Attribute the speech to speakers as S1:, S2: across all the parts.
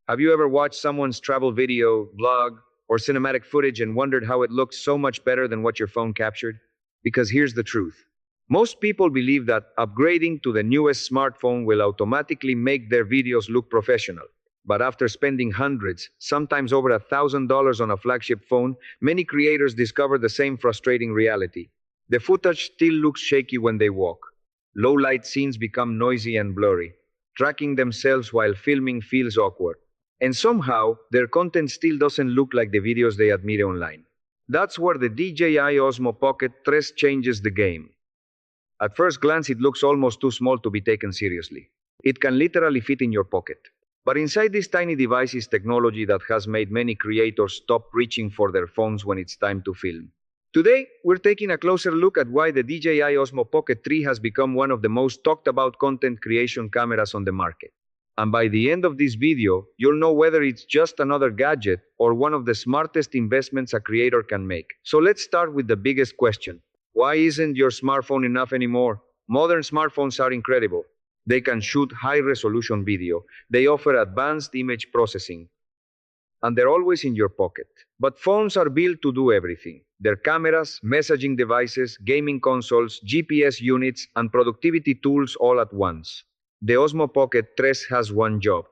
S1: Have you ever watched someone's travel video, vlog, or cinematic footage and wondered how it looked so much better than what your phone captured? Because here's the truth. Most people believe that upgrading to the newest smartphone will automatically make their videos look professional. But after spending hundreds, sometimes over $1,000 on a flagship phone, many creators discover the same frustrating reality. The footage still looks shaky when they walk. Low-light scenes become noisy and blurry. Tracking themselves while filming feels awkward. And somehow, their content still doesn't look like the videos they admit online. That's where the DJI Osmo Pocket 3 changes the game. At first glance, it looks almost too small to be taken seriously. It can literally fit in your pocket. But inside this tiny device is technology that has made many creators stop reaching for their phones when it's time to film. Today, we're taking a closer look at why the DJI Osmo Pocket 3 has become one of the most talked about content creation cameras on the market. And by the end of this video, you'll know whether it's just another gadget or one of the smartest investments a creator can make. So let's start with the biggest question. Why isn't your smartphone enough anymore? Modern smartphones are incredible. They can shoot high-resolution video. They offer advanced image processing. And they're always in your pocket. But phones are built to do everything. Their cameras, messaging devices, gaming consoles, GPS units, and productivity tools all at once. The Osmo Pocket 3 has one job: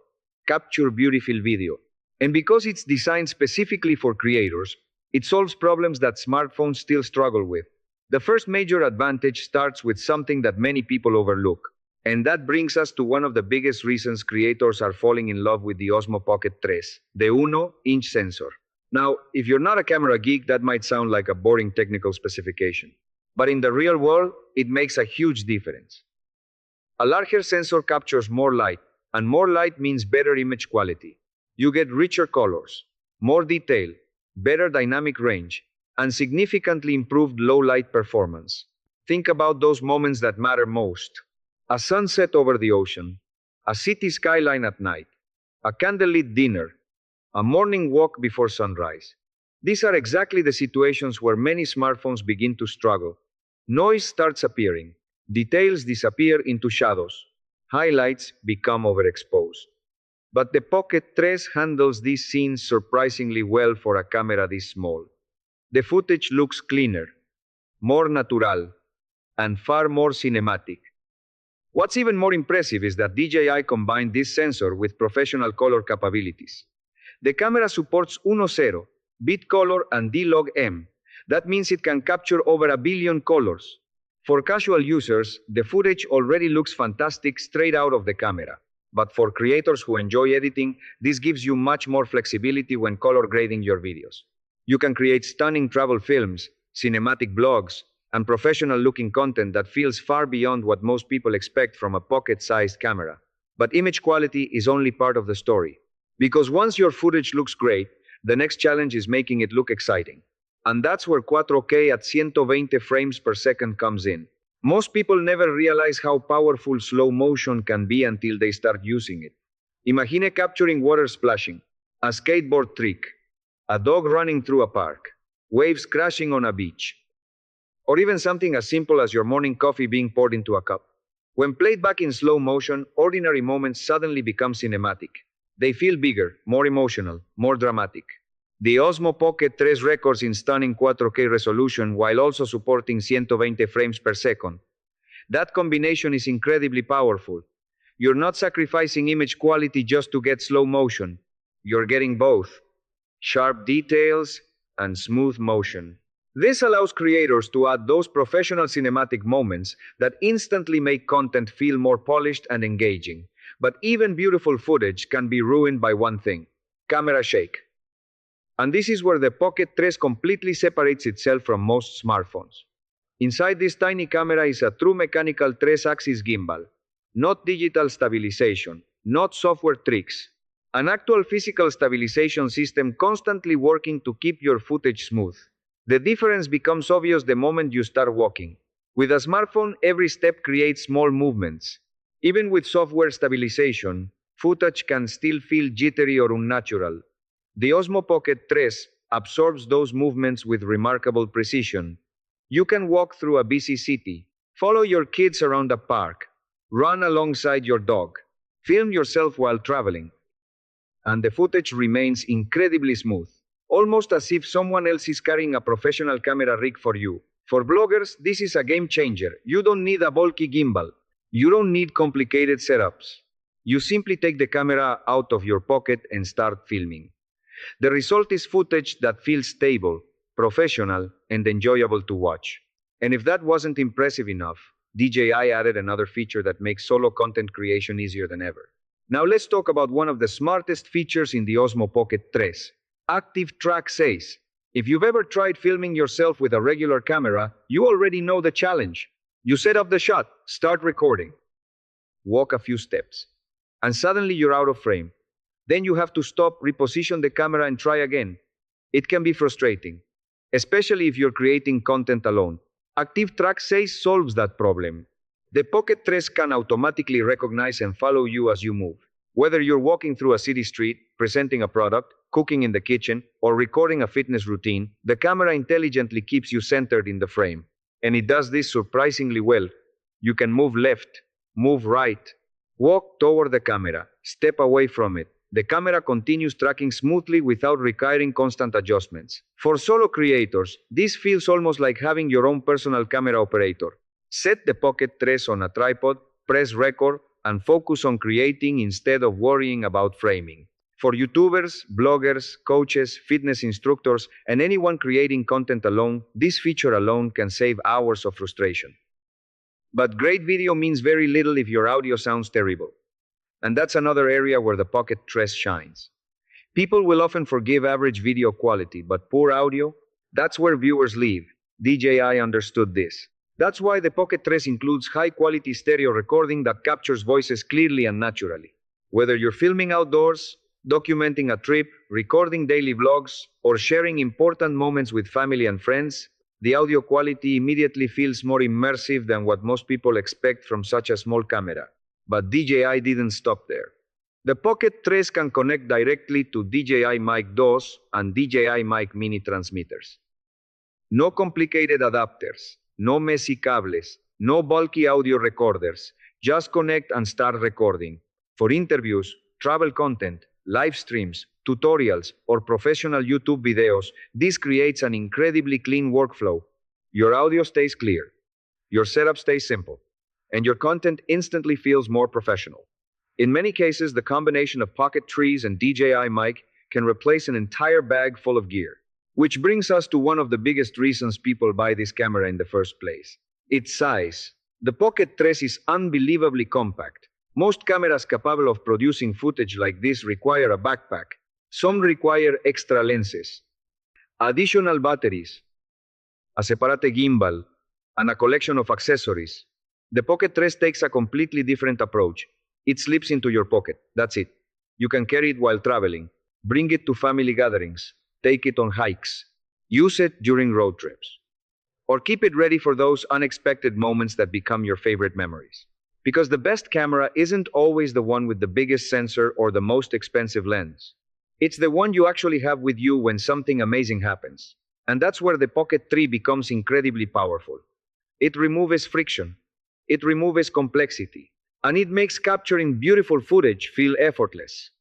S1: capture beautiful video. And because it's designed specifically for creators, it solves problems that smartphones still struggle with. The first major advantage starts with something that many people overlook. And that brings us to one of the biggest reasons creators are falling in love with the Osmo Pocket 3, the 1-inch sensor. Now, if you're not a camera geek, that might sound like a boring technical specification. But in the real world, it makes a huge difference. A larger sensor captures more light, and more light means better image quality. You get richer colors, more detail, better dynamic range, and significantly improved low-light performance. Think about those moments that matter most. A sunset over the ocean, a city skyline at night, a candlelit dinner, a morning walk before sunrise. These are exactly the situations where many smartphones begin to struggle. Noise starts appearing. Details disappear into shadows. Highlights become overexposed. But the Pocket 3 handles these scenes surprisingly well for a camera this small. The footage looks cleaner, more natural, and far more cinematic. What's even more impressive is that DJI combined this sensor with professional color capabilities. The camera supports 1.0, bit color, and D-Log-M. That means it can capture over 1 billion colors. For casual users, the footage already looks fantastic straight out of the camera. But for creators who enjoy editing, this gives you much more flexibility when color grading your videos. You can create stunning travel films, cinematic blogs, and professional-looking content that feels far beyond what most people expect from a pocket-sized camera. But image quality is only part of the story. Because once your footage looks great, the next challenge is making it look exciting. And that's where 4K at 120 frames per second comes in. Most people never realize how powerful slow motion can be until they start using it. Imagine capturing water splashing, a skateboard trick, a dog running through a park, waves crashing on a beach, or even something as simple as your morning coffee being poured into a cup. When played back in slow motion, ordinary moments suddenly become cinematic. They feel bigger, more emotional, more dramatic. The Osmo Pocket 3 records in stunning 4K resolution while also supporting 120 frames per second. That combination is incredibly powerful. You're not sacrificing image quality just to get slow motion. You're getting both: sharp details and smooth motion. This allows creators to add those professional cinematic moments that instantly make content feel more polished and engaging. But even beautiful footage can be ruined by one thing: camera shake. And this is where the Pocket 3 completely separates itself from most smartphones. Inside this tiny camera is a true mechanical 3-axis gimbal. Not digital stabilization, not software tricks. An actual physical stabilization system constantly working to keep your footage smooth. The difference becomes obvious the moment you start walking. With a smartphone, every step creates small movements. Even with software stabilization, footage can still feel jittery or unnatural. The Osmo Pocket 3 absorbs those movements with remarkable precision. You can walk through a busy city, follow your kids around a park, run alongside your dog, film yourself while traveling. and the footage remains incredibly smooth, almost as if someone else is carrying a professional camera rig for you. For bloggers, this is a game changer. You don't need a bulky gimbal. You don't need complicated setups. You simply take the camera out of your pocket and start filming. The result is footage that feels stable, professional, and enjoyable to watch. And if that wasn't impressive enough, DJI added another feature that makes solo content creation easier than ever. Now let's talk about one of the smartest features in the Osmo Pocket 3. ActiveTrack says, if you've ever tried filming yourself with a regular camera, you already know the challenge. You set up the shot, start recording, walk a few steps, and suddenly you're out of frame. Then you have to stop, reposition the camera, and try again. It can be frustrating, especially if you're creating content alone. ActiveTrack says solves that problem. The Pocket 3 can automatically recognize and follow you as you move. Whether you're walking through a city street, presenting a product, cooking in the kitchen, or recording a fitness routine, the camera intelligently keeps you centered in the frame. And it does this surprisingly well. You can move left, move right, walk toward the camera, step away from it. The camera continues tracking smoothly without requiring constant adjustments. For solo creators, this feels almost like having your own personal camera operator. Set the Pocket 3 on a tripod, press record, and focus on creating instead of worrying about framing. For YouTubers, bloggers, coaches, fitness instructors, and anyone creating content alone, this feature alone can save hours of frustration. But great video means very little if your audio sounds terrible. And that's another area where the Pocket 3 shines. People will often forgive average video quality, but poor audio? That's where viewers leave. DJI understood this. That's why the Pocket 3 includes high-quality stereo recording that captures voices clearly and naturally. Whether you're filming outdoors, documenting a trip, recording daily vlogs, or sharing important moments with family and friends, the audio quality immediately feels more immersive than what most people expect from such a small camera. But DJI didn't stop there. The Pocket 3 can connect directly to DJI Mic 2 and DJI Mic Mini transmitters. No complicated adapters, no messy cables, no bulky audio recorders. Just connect and start recording. For interviews, travel content, live streams, tutorials, or professional YouTube videos, this creates an incredibly clean workflow. Your audio stays clear, your setup stays simple, and your content instantly feels more professional. In many cases, the combination of Pocket 3 and DJI Mic can replace an entire bag full of gear. Which brings us to one of the biggest reasons people buy this camera in the first place. Its size. The Pocket 3 is unbelievably compact. Most cameras capable of producing footage like this require a backpack. Some require extra lenses, additional batteries, a separate gimbal, and a collection of accessories. The Pocket 3 takes a completely different approach. It slips into your pocket. That's it. You can carry it while traveling, bring it to family gatherings, take it on hikes, use it during road trips, or keep it ready for those unexpected moments that become your favorite memories. Because the best camera isn't always the one with the biggest sensor or the most expensive lens. It's the one you actually have with you when something amazing happens. And that's where the Pocket 3 becomes incredibly powerful. It removes friction, it removes complexity, and it makes capturing beautiful footage feel effortless.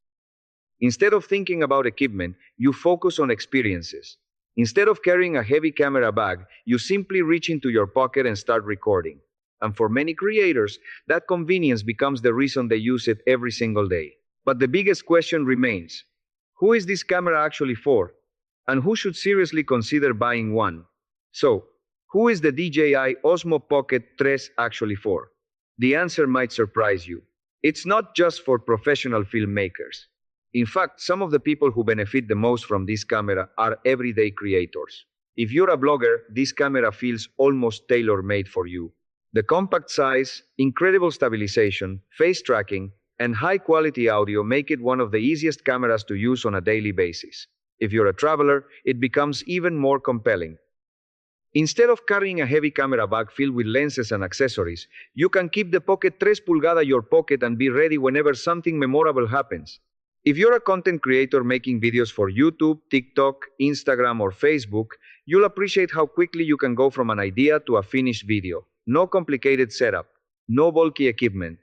S1: Instead of thinking about equipment, you focus on experiences. Instead of carrying a heavy camera bag, you simply reach into your pocket and start recording. And for many creators, that convenience becomes the reason they use it every single day. But the biggest question remains, who is this camera actually for? And who should seriously consider buying one? So, who is the DJI Osmo Pocket 3 actually for? The answer might surprise you. It's not just for professional filmmakers. In fact, some of the people who benefit the most from this camera are everyday creators. If you're a blogger, this camera feels almost tailor-made for you. The compact size, incredible stabilization, face tracking, and high-quality audio make it one of the easiest cameras to use on a daily basis. If you're a traveler, it becomes even more compelling. Instead of carrying a heavy camera bag filled with lenses and accessories, you can keep the Pocket 3 pulgada in your pocket and be ready whenever something memorable happens. If you're a content creator making videos for YouTube, TikTok, Instagram, or Facebook, you'll appreciate how quickly you can go from an idea to a finished video. No complicated setup, no bulky equipment.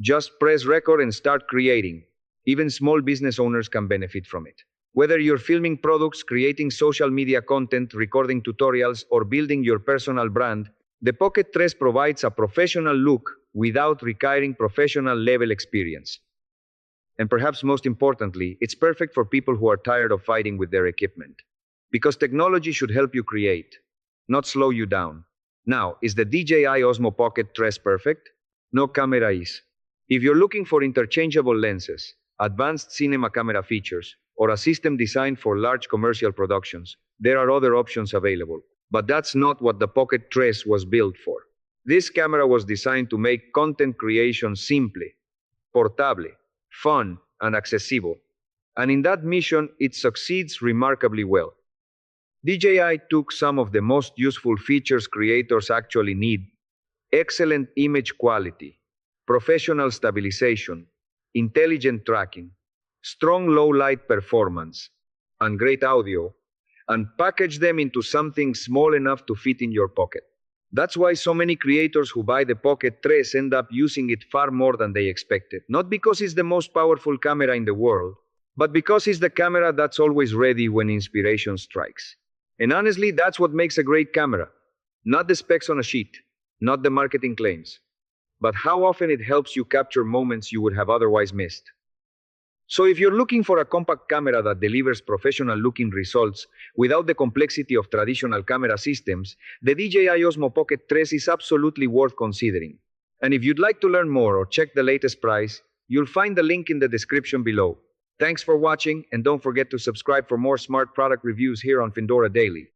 S1: Just press record and start creating. Even small business owners can benefit from it. Whether you're filming products, creating social media content, recording tutorials, or building your personal brand, the Pocket 3 provides a professional look without requiring professional level experience. And perhaps most importantly, it's perfect for people who are tired of fighting with their equipment. Because technology should help you create, not slow you down. Now, is the DJI Osmo Pocket 3 perfect? No camera is. If you're looking for interchangeable lenses, advanced cinema camera features, or a system designed for large commercial productions, there are other options available. But that's not what the Pocket 3 was built for. This camera was designed to make content creation simple, portable, fun, and accessible. And in that mission, it succeeds remarkably well. DJI took some of the most useful features creators actually need: excellent image quality, professional stabilization, intelligent tracking, strong low light performance, and great audio, and package them into something small enough to fit in your pocket. That's why so many creators who buy the Pocket 3 end up using it far more than they expected. Not because it's the most powerful camera in the world, but because it's the camera that's always ready when inspiration strikes. And honestly, that's what makes a great camera. Not the specs on a sheet, not the marketing claims, but how often it helps you capture moments you would have otherwise missed. So if you're looking for a compact camera that delivers professional-looking results without the complexity of traditional camera systems, the DJI Osmo Pocket 3 is absolutely worth considering. And if you'd like to learn more or check the latest price, you'll find the link in the description below. Thanks for watching, and don't forget to subscribe for more smart product reviews here on Findora Daily.